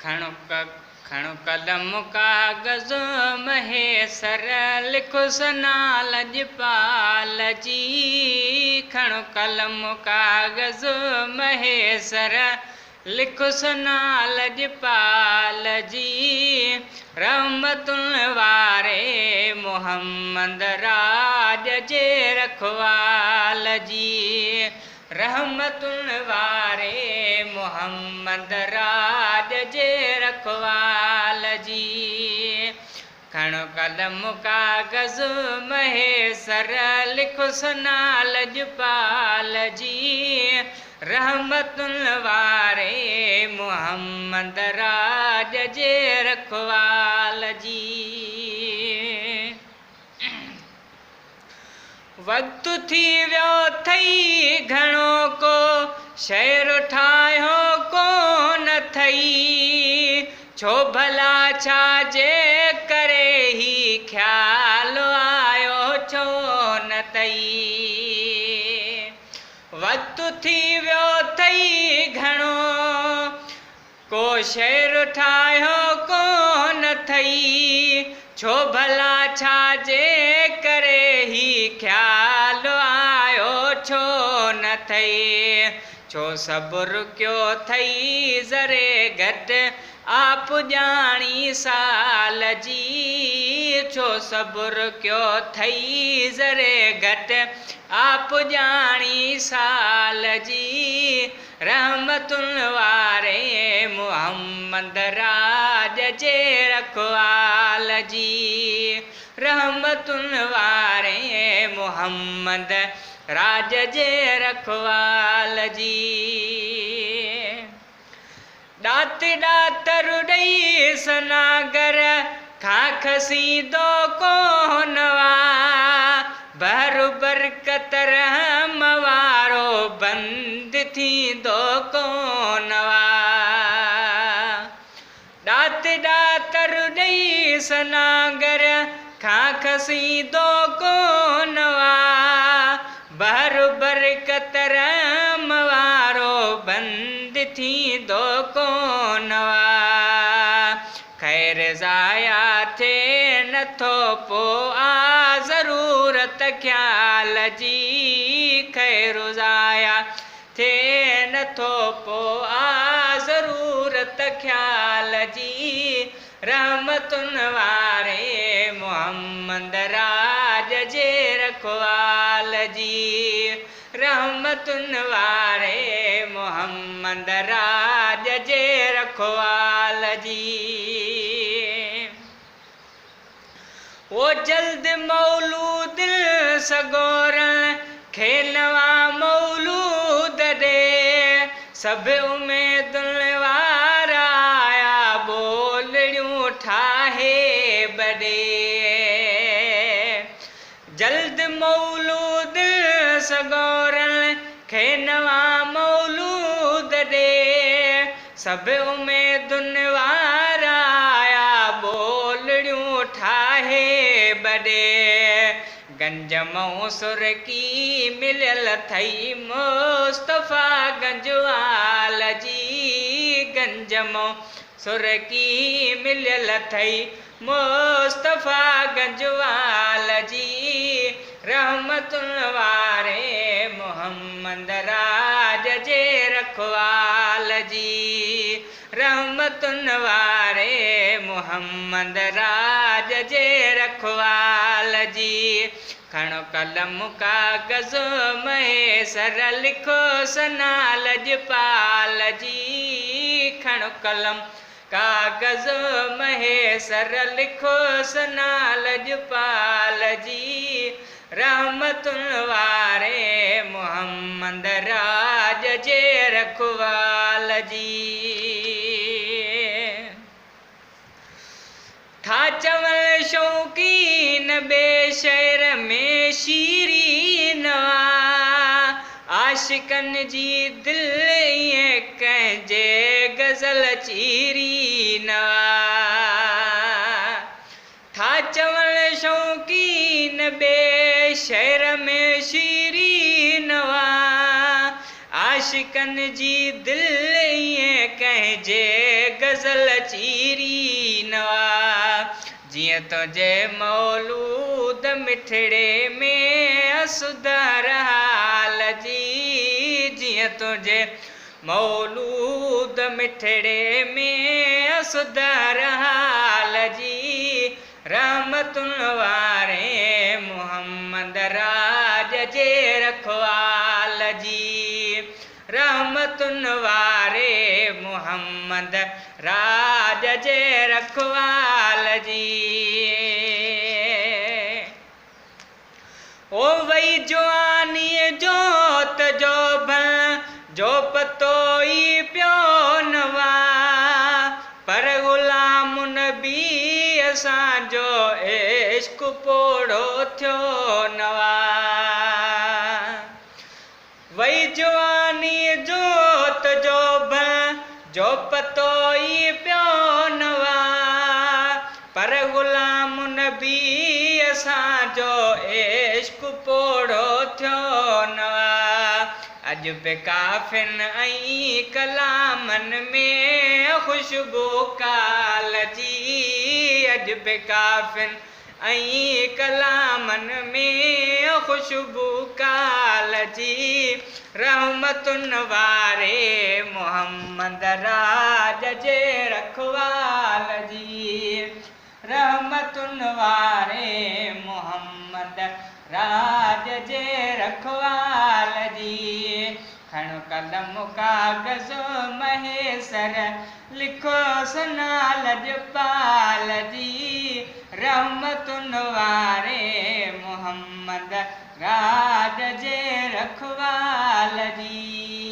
खणो कलम कागज़ महेसर लिखो सना लजपाल जी। खणो कलम कागज़ महेसर लिखो सना लजपाल जी। रहमतुल वारे मोहम्मद राज जे रखवाल जी। रहमतुल वारे मोहम्मद राज जे रखवाल जी। खणो कलम कागज़ महेसर लिखो सना लजपाल जी। रहमतुल वारे मोहम्मद राज जे रखवाल जी। वक़्तु थी वियो थई घणो को शहर ठाहियो कोन थई। छो भला छाजे करे ही ख़्याल आयो छो न तई। वक़्तु थी वियो थई घणो को शहर ठाहियो कोन थई। छो भला छाजे करे ही ख़्याल आयो छो न थई। छो सब्र कयो थई ज़रे घटि आप ॼाणी साल जी। छो सब्र कयो थई ज़रे घटि आप ॼाणी साल जी। रहमतुल वारे मोहम्मद राज जे रखवाल जी। रहमतुल वारे मोहम्मद राज जे रखवाल जी। ॾात ॾातर ॾेई सनागर खां खसींदो कोन वा। भर बरकत रहम वारो बंद थींदो कोन वा। ॾात ॾातर ॾेई सनागर खां खसींदो कोन वा। भर बरकत रहम वारो बंद थींदो कोन वा। ख़ैर ज़ाया थिए नथो पोइ आ ज़रूरत ख़्याल जी। ख़ैर ज़ाया थिए नथो पोइ आ ज़रूरत ख़्याल जी। रहमतुल वारे मोहम्मद राज जे रखवाल जी। रहमतुल वारे मोहम्मद राज जे रखवाल जी। वो जल्द मौलूद सगोरन खे नवां मौलूद ॾे। सभु उमेदुल वारा आया ॿोलड़ियूं ठाहे बॾे। जल्द मौलूद सगोरन खे नवां मौलूद ॾे। सभु उमेदुन वारा आया ॿोलड़ियूं ठाहे बॾे। गंज मौसुर की मिलियल थई मुस्तफ़ा गंजवाल जी। गंज मौसुर की मिलियल थई मुस्तफ़ा गंजवाल जी। रहमतुल वारे मोहम्मद राज जे रखवाल जी। रहमतुल वारे मोहम्मद राज जे रखवाल जी। खणो कलम कागज़ महेसर लिखो सना लजपाल जी। खणो कलम कागज़ महेसर लिखो सना लजपाल जी। रहमतुल वारे मोहम्मद राज जे रखवाल जी। था चवल शौकीन ॿिए शहर में शीरीन आशिकन जी दिल ईअं कंहिंजे गज़ल चीरीन था चवल शौकीन ॿिए शहर में शीरीन आशिकन जी दिल ईअं कंहिंजे गज़ल चीरी नवा जियं तुंहिंजे मौलूद मिठड़े में असुधर हाल जी जियं तुंहिंजे मौलूद मिठड़े में असुधर हाल जी रहमतुनि वारे मुहम्मद राज जे रखवाल जी रहमतुनि वारे मुहम्मद राज जे रखवाल जी ओ वई जवानीअ जोत जो भल जो पतो ई पियो नवा पर ग़ुलाम नबी असांजो इश्क पोड़ो थियो नवा वई जवानी जोत जो भल जो पतो ई पियो नवा पर ग़ुलाम नबी असांजो इश्क पोड़ो थियो नवा अॼु बि काफ़िन ऐं कलामनि में ख़ुशबू काल जी अॼु बि काफ़िन ऐं कलामनि में ख़ुशबू काल जी रहमतुनि वारे मुहम्मद राज जे रखवाल जी रहमतुनि वारे मुहम्मद राज जे रखवाल जी खण कलम कागज़ महेसर लिखो सना लजपाल जी रहमतुनि वारे मुहम्मद राज जे रखवाल जी